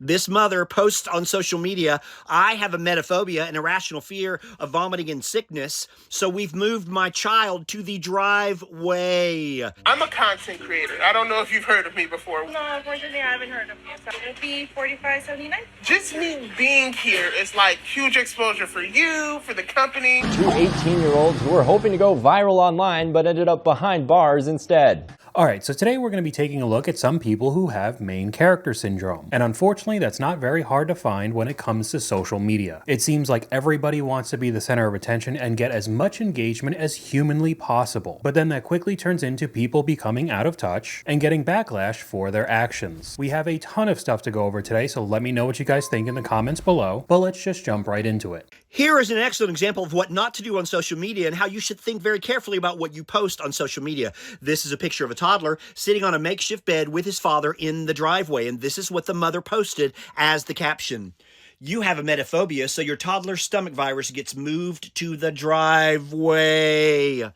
This mother posts on social media, I have a metaphobia, an irrational fear of vomiting and sickness, so we've moved my child to the driveway. I'm a content creator. I don't know if you've heard of me before. No, unfortunately, I haven't heard of you. So it'll be $45.79. Just me being here is like huge exposure for you, for the company. Two 18-year-olds who were hoping to go viral online but ended up behind bars instead. Alright, so today we're going to be taking a look at some people who have main character syndrome. And unfortunately, that's not very hard to find when it comes to social media. It seems like everybody wants to be the center of attention and get as much engagement as humanly possible. But then that quickly turns into people becoming out of touch and getting backlash for their actions. We have a ton of stuff to go over today, so let me know what you guys think in the comments below, but let's just jump right into it. Here is an excellent example of what not to do on social media and how you should think very carefully about what you post on social media. This is a picture of a toddler sitting on a makeshift bed with his father in the driveway, and this is what the mother posted as the caption. You have a metaphobia, so your toddler's stomach virus gets moved to the driveway.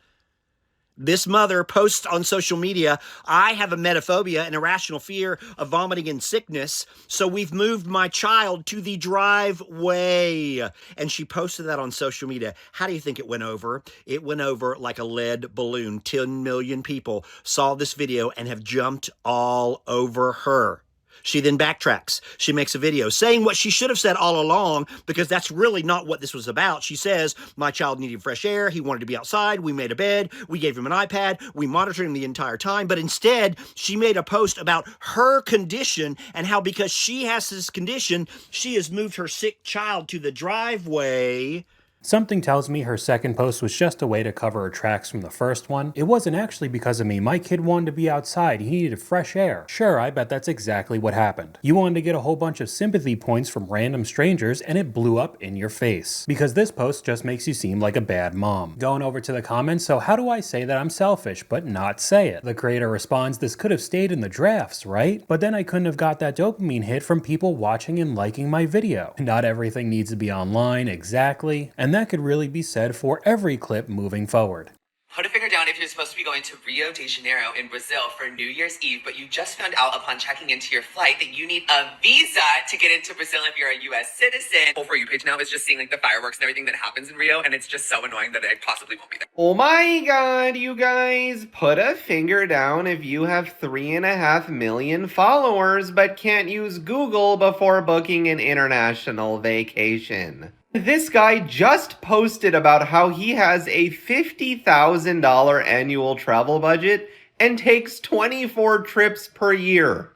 This mother posts on social media, I have a metaphobia, an irrational fear of vomiting and sickness, so we've moved my child to the driveway. And she posted that on social media. How do you think it went over? It went over like a lead balloon. 10 million people saw this video and have jumped all over her. She then backtracks. She makes a video saying what she should have said all along, because that's really not what this was about. She says, my child needed fresh air. He wanted to be outside. We made a bed. We gave him an iPad. We monitored him the entire time. But instead, she made a post about her condition and how because she has this condition, she has moved her sick child to the driveway. Something tells me her second post was just a way to cover her tracks from the first one. It wasn't actually because of me. My kid wanted to be outside. He needed fresh air. Sure, I bet that's exactly what happened. You wanted to get a whole bunch of sympathy points from random strangers and it blew up in your face. Because this post just makes you seem like a bad mom. Going over to the comments, so how do I say that I'm selfish but not say it? The creator responds, this could have stayed in the drafts, right? But then I couldn't have got that dopamine hit from people watching and liking my video. Not everything needs to be online, exactly. And that could really be said for every clip moving forward. Put a finger down if you're supposed to be going to Rio de Janeiro in Brazil for New Year's Eve, but you just found out upon checking into your flight that you need a visa to get into Brazil if you're a U.S. citizen. Whole For You page now is just seeing like the fireworks and everything that happens in Rio, and it's just so annoying that I possibly won't be there. Oh my god, you guys, put a finger down if you have 3.5 million followers but can't use Google before booking an international vacation. This guy just posted about how he has a $50,000 annual travel budget and takes 24 trips per year.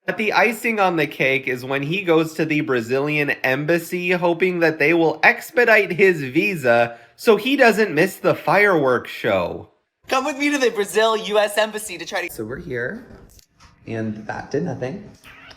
But the icing on the cake is when he goes to the Brazilian embassy hoping that they will expedite his visa so he doesn't miss the fireworks show. Come with me to the Brazil U.S. Embassy to try to... So we're here, and that did nothing.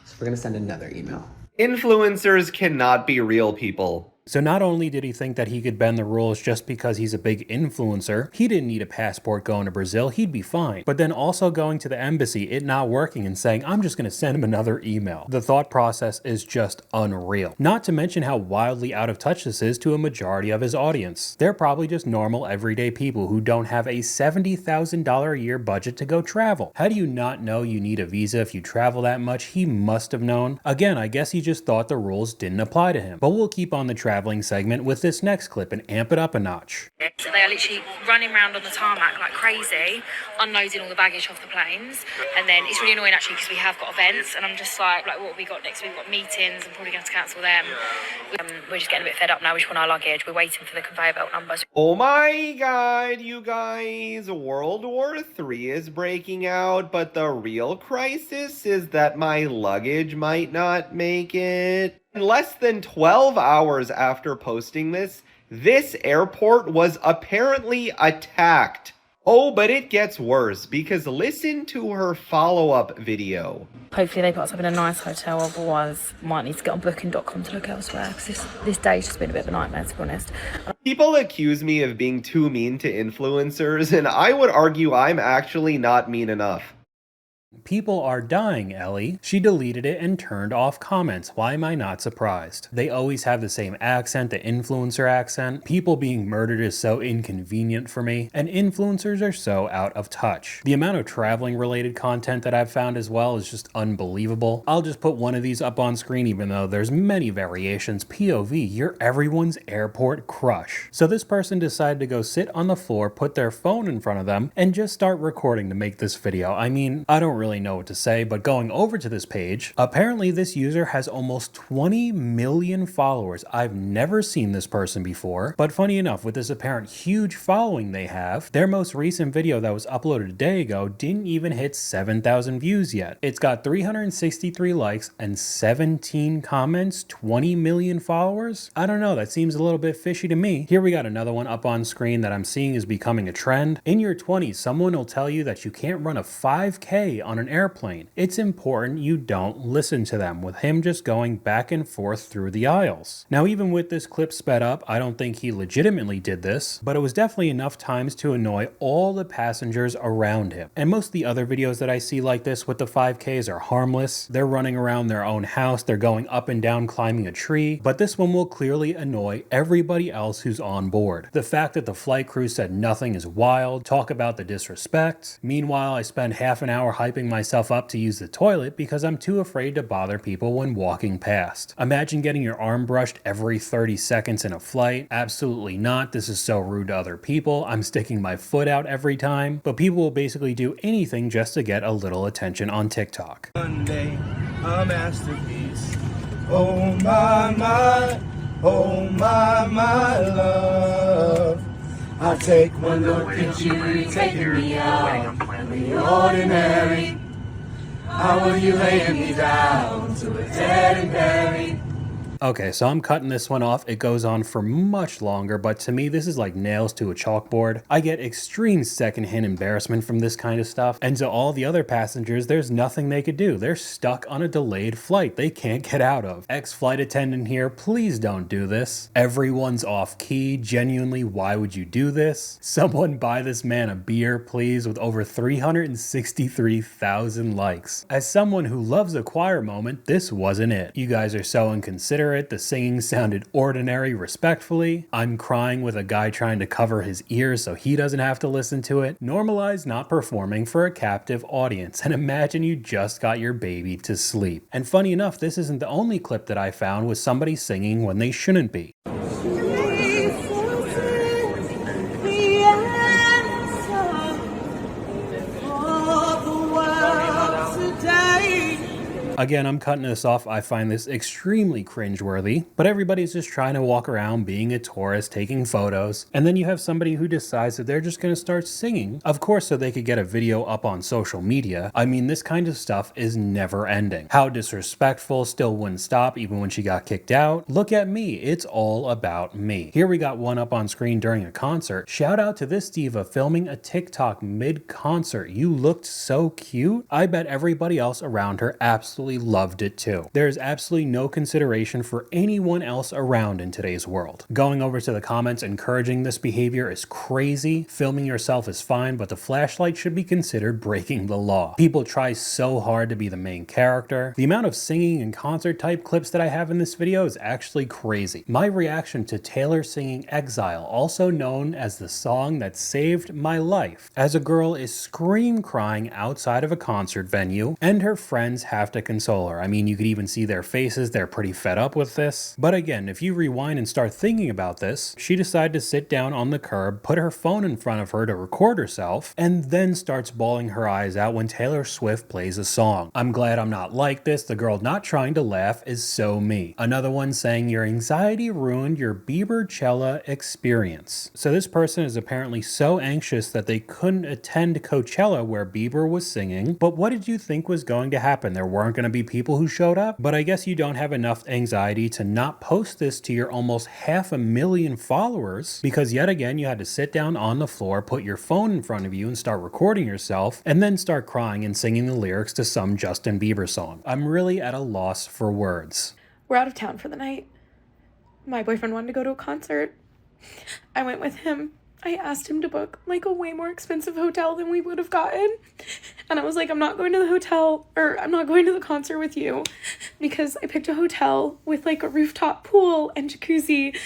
So we're gonna send another email. Influencers cannot be real people. So not only did he think that he could bend the rules just because he's a big influencer, he didn't need a passport going to Brazil, he'd be fine. But then also going to the embassy, it not working and saying, I'm just going to send him another email. The thought process is just unreal. Not to mention how wildly out of touch this is to a majority of his audience. They're probably just normal everyday people who don't have a $70,000 a year budget to go travel. How do you not know you need a visa if you travel that much? He must have known. Again, I guess he just thought the rules didn't apply to him. But we'll keep on the traveling segment with this next clip and amp it up a notch. So they are literally running around on the tarmac like crazy, unloading all the baggage off the planes. And then it's really annoying actually because we have got events and I'm just like what have we got next? We've got meetings. I'm probably going to cancel them. We're just getting a bit fed up now. We just want our luggage. We're waiting for the conveyor belt numbers. Oh my god, you guys. World War III is breaking out, but the real crisis is that my luggage might not make it. Less than 12 hours after posting this airport was apparently attacked. Oh, but it gets worse, because listen to her follow-up video. Hopefully they put us up in a nice hotel, otherwise might need to get on booking.com to look elsewhere, because this day's just been a bit of a nightmare, to be honest. People accuse me of being too mean to influencers, and I would argue I'm actually not mean enough. People are dying, Ellie. She deleted it and turned off comments. Why am I not surprised? They always have the same accent, the influencer accent. People being murdered is so inconvenient for me, and influencers are so out of touch. The amount of traveling related content that I've found as well is just unbelievable. I'll just put one of these up on screen even though there's many variations. POV, you're everyone's airport crush. So this person decided to go sit on the floor, put their phone in front of them, and just start recording to make this video. I mean, I don't really know what to say, but going over to this page, apparently this user has almost 20 million followers. I've never seen this person before, but funny enough, with this apparent huge following they have, their most recent video that was uploaded a day ago didn't even hit 7,000 views yet. It's got 363 likes and 17 comments, 20 million followers? I don't know, that seems a little bit fishy to me. Here we got another one up on screen that I'm seeing is becoming a trend. In your 20s, someone will tell you that you can't run a 5K on an airplane. It's important you don't listen to them, with him just going back and forth through the aisles. Now, even with this clip sped up, I don't think he legitimately did this, but it was definitely enough times to annoy all the passengers around him. And most of the other videos that I see like this with the 5Ks are harmless. They're running around their own house, they're going up and down climbing a tree, but this one will clearly annoy everybody else who's on board. The fact that the flight crew said nothing is wild. Talk about the disrespect. Meanwhile, I spend half an hour hyping myself up to use the toilet because I'm too afraid to bother people when walking past. Imagine getting your arm brushed every 30 seconds in a flight. Absolutely not. This is so rude to other people. I'm sticking my foot out every time, but people will basically do anything just to get a little attention on TikTok. Monday, a masterpiece. Oh my, love. I'll take one look at you, taking me out of the ordinary. How will you lay me down to a dead and buried? Okay, so I'm cutting this one off. It goes on for much longer, but to me, this is like nails to a chalkboard. I get extreme secondhand embarrassment from this kind of stuff, and to all the other passengers, there's nothing they could do. They're stuck on a delayed flight they can't get out of. Ex-flight attendant here, please don't do this. Everyone's off key. Genuinely, why would you do this? Someone buy this man a beer, please, with over 363,000 likes. As someone who loves a choir moment, this wasn't it. You guys are so inconsiderate. The singing sounded ordinary, respectfully. I'm crying with a guy trying to cover his ears so he doesn't have to listen to it. Normalize not performing for a captive audience, and imagine you just got your baby to sleep. And funny enough, this isn't the only clip that I found with somebody singing when they shouldn't be. Again, I'm cutting this off. I find this extremely cringeworthy, but everybody's just trying to walk around being a tourist, taking photos, and then you have somebody who decides that they're just going to start singing, of course, so they could get a video up on social media. I mean, this kind of stuff is never ending. How disrespectful, still wouldn't stop even when she got kicked out. Look at me, it's all about me. Here we got one up on screen during a concert. Shout out to this diva filming a TikTok mid-concert. You looked so cute. I bet everybody else around her absolutely loved it too. There's absolutely no consideration for anyone else around in today's world. Going over to the comments, encouraging this behavior is crazy. Filming yourself is fine, but the flashlight should be considered breaking the law. People try so hard to be the main character. The amount of singing and concert type clips that I have in this video is actually crazy. My reaction to Taylor singing Exile, also known as the song that saved my life, as a girl is scream crying outside of a concert venue and her friends have to console her. I mean, you could even see their faces. They're pretty fed up with this. But again, if you rewind and start thinking about this, she decided to sit down on the curb, put her phone in front of her to record herself, and then starts bawling her eyes out when Taylor Swift plays a song. I'm glad I'm not like this. The girl not trying to laugh is so me. Another one saying your anxiety ruined your Biebercella experience. So this person is apparently so anxious that they couldn't attend Coachella where Bieber was singing. But what did you think was going to happen? There weren't going to be people who showed up, but I guess you don't have enough anxiety to not post this to your almost 500,000 followers, because yet again you had to sit down on the floor, put your phone in front of you and start recording yourself, and then start crying and singing the lyrics to some Justin Bieber song. I'm really at a loss for words. We're out of town for the night. My boyfriend wanted to go to a concert. I went with him. I asked him to book like a way more expensive hotel than we would have gotten. And I was like, I'm not going to the hotel, or I'm not going to the concert with you, because I picked a hotel with like a rooftop pool and jacuzzi,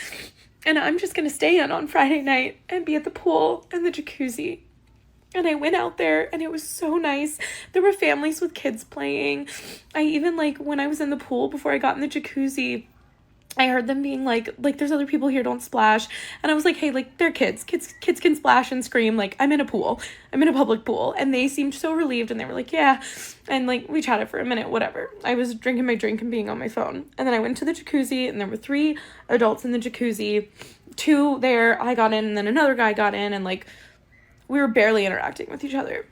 and I'm just going to stay in on Friday night and be at the pool and the jacuzzi. And I went out there and it was so nice. There were families with kids playing. I even, like, when I was in the pool before I got in the jacuzzi, I heard them being like, there's other people here, don't splash. And I was like, hey, like, they're kids. Kids can splash and scream. Like, I'm in a pool. I'm in a public pool. And they seemed so relieved, and they were like, yeah. And, like, we chatted for a minute, whatever. I was drinking my drink and being on my phone. And then I went to the jacuzzi, and there were 3 adults in the jacuzzi. 2 there, I got in, and then another guy got in, and, like, we were barely interacting with each other.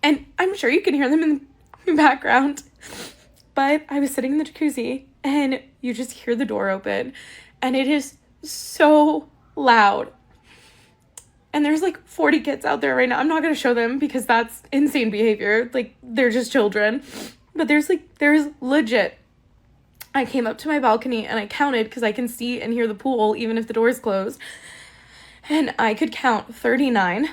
And I'm sure you can hear them in the background. But I was sitting in the jacuzzi, and you just hear the door open, and it is so loud. And there's like 40 kids out there right now. I'm not going to show them because that's insane behavior. Like, they're just children. But there's legit. I came up to my balcony and I counted, because I can see and hear the pool even if the door is closed. And I could count 39.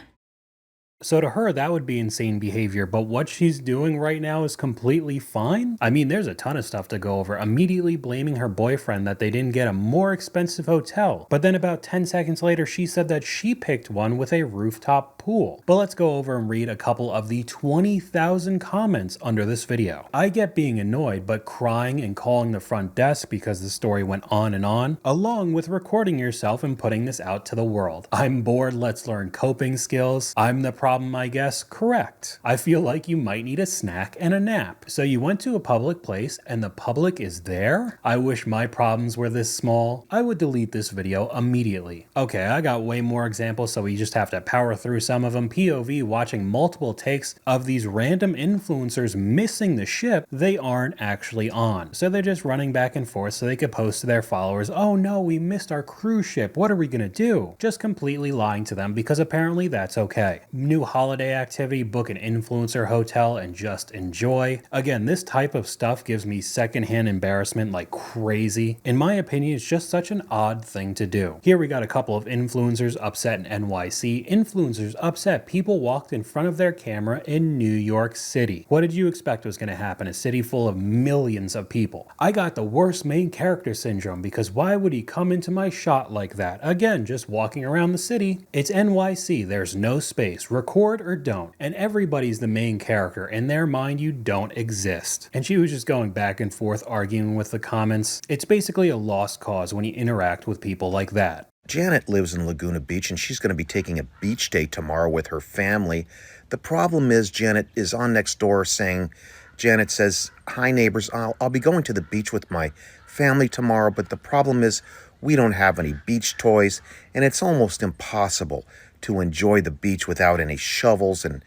So to her, that would be insane behavior, but what she's doing right now is completely fine? I mean, there's a ton of stuff to go over. Immediately blaming her boyfriend that they didn't get a more expensive hotel. But then about 10 seconds later, she said that she picked one with a rooftop pool. But let's go over and read a couple of the 20,000 comments under this video. I get being annoyed, but crying and calling the front desk because the story went on, along with recording yourself and putting this out to the world. I'm bored, let's learn coping skills. I'm the problem, I guess. Correct. I feel like you might need a snack and a nap. So you went to a public place and the public is there? I wish my problems were this small. I would delete this video immediately. Okay, I got way more examples, so we just have to power through some of them. POV watching multiple takes of these random influencers missing the ship they aren't actually on. So they're just running back and forth so they could post to their followers, oh no, we missed our cruise ship, what are we gonna do? Just completely lying to them because apparently that's okay. New holiday activity, book an influencer hotel and just enjoy. Again, this type of stuff gives me secondhand embarrassment like crazy. In my opinion, it's just such an odd thing to do. Here we got a couple of influencers upset in NYC. Influencers upset people walked in front of their camera in New York City. What did you expect was going to happen? A city full of millions of people. I got the worst main character syndrome because why would he come into my shot like that? Again, just walking around the city. It's NYC. There's no space. Record or don't. And everybody's the main character. In their mind, you don't exist. And she was just going back and forth arguing with the comments. It's basically a lost cause when you interact with people like that. Janet lives in Laguna Beach, and she's going to be taking a beach day tomorrow with her family. The problem is Janet is on next door saying, Janet says, hi neighbors, I'll be going to the beach with my family tomorrow, but the problem is we don't have any beach toys, and it's almost impossible to enjoy the beach without any shovels and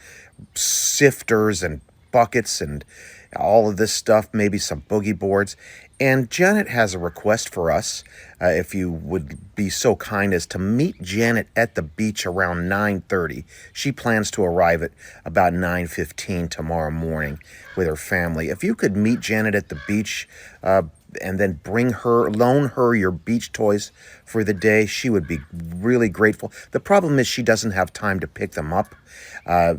sifters and buckets and all of this stuff, maybe some boogie boards. And Janet has a request for us, if you would be so kind as to meet Janet at the beach around 9:30. She plans to arrive at about 9:15 tomorrow morning with her family. If you could meet Janet at the beach and then loan her your beach toys for the day, she would be really grateful. The problem is she doesn't have time to pick them up.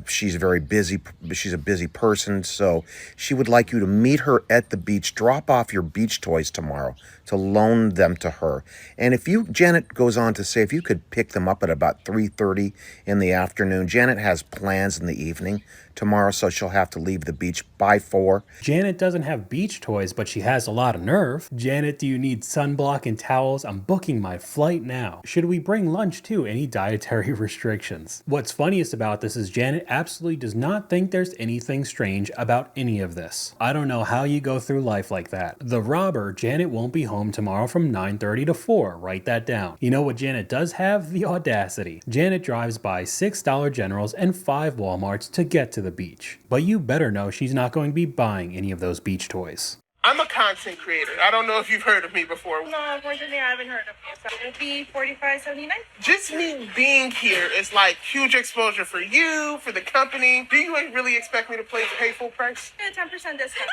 She's very busy. She's a busy person, so she would like you to meet her at the beach, drop off your beach toys tomorrow to loan them to her. And Janet goes on to say, if you could pick them up at about 3:30 in the afternoon. Janet has plans in the evening tomorrow, so she'll have to leave the beach by 4. Janet doesn't have beach toys, but she has a lot of nerve. Janet, do you need sunblock and towels? I'm booking my flight now. Should we bring lunch too? Any dietary restrictions? What's funniest about this is Janet absolutely does not think there's anything strange about any of this. I don't know how you go through life like that. The robber, Janet won't be home tomorrow from 9:30 to 4. Write that down. You know what Janet does have? The audacity. Janet drives by 6 Dollar Generals and 5 Walmarts to get to the beach. But you better know she's not going to be buying any of those beach toys. I'm a content creator. I don't know if you've heard of me before. No, unfortunately, I haven't heard of you. So it'll be $45.79. Just me being here is like huge exposure for you, for the company. Do you really expect me to pay full price? Yeah, 10% discount.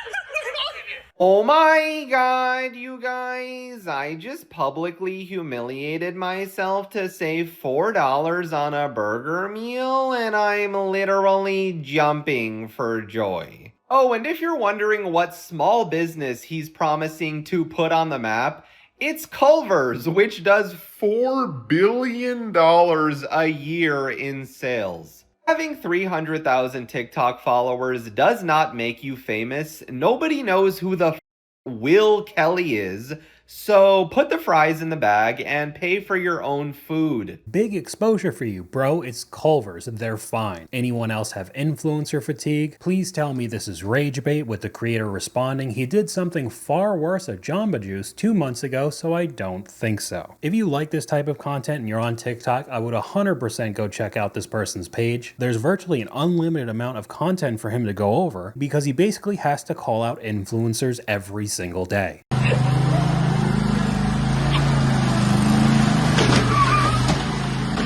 Oh my god, you guys. I just publicly humiliated myself to save $4 on a burger meal, and I'm literally jumping for joy. Oh, and if you're wondering what small business he's promising to put on the map, it's Culver's, which does $4 billion a year in sales. Having 300,000 TikTok followers does not make you famous. Nobody knows who the Will Kelly is, so put the fries in the bag and pay for your own food. Big exposure for you, bro. It's Culver's. They're fine. Anyone else have influencer fatigue? Please tell me this is rage bait with the creator responding, he did something far worse at Jamba Juice 2 months ago, so I don't think so. If you like this type of content and you're on TikTok, I would 100% go check out this person's page. There's virtually an unlimited amount of content for him to go over because he basically has to call out influencers every single day.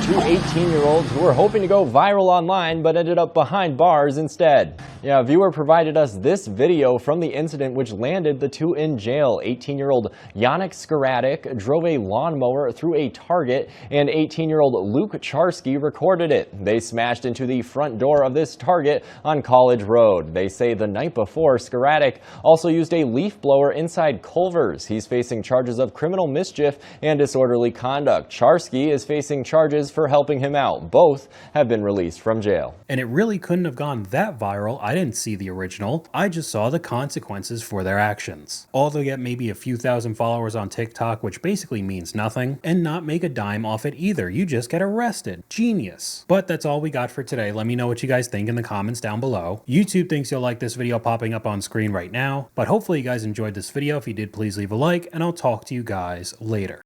Two 18-year-olds who were hoping to go viral online but ended up behind bars instead. Yeah, a viewer provided us this video from the incident which landed the two in jail. 18-year-old Yannick Skaratic drove a lawnmower through a Target, and 18-year-old Luke Charsky recorded it. They smashed into the front door of this Target on College Road. They say the night before, Skaratic also used a leaf blower inside Culver's. He's facing charges of criminal mischief and disorderly conduct. Charsky is facing charges for helping him out. Both have been released from jail. And it really couldn't have gone that viral. I didn't see the original. I just saw the consequences for their actions. All they'll get maybe a few thousand followers on TikTok, which basically means nothing, and not make a dime off it either. You just get arrested. Genius. But that's all we got for today. Let me know what you guys think in the comments down below. YouTube thinks you'll like this video popping up on screen right now, but hopefully you guys enjoyed this video. If you did, please leave a like, and I'll talk to you guys later.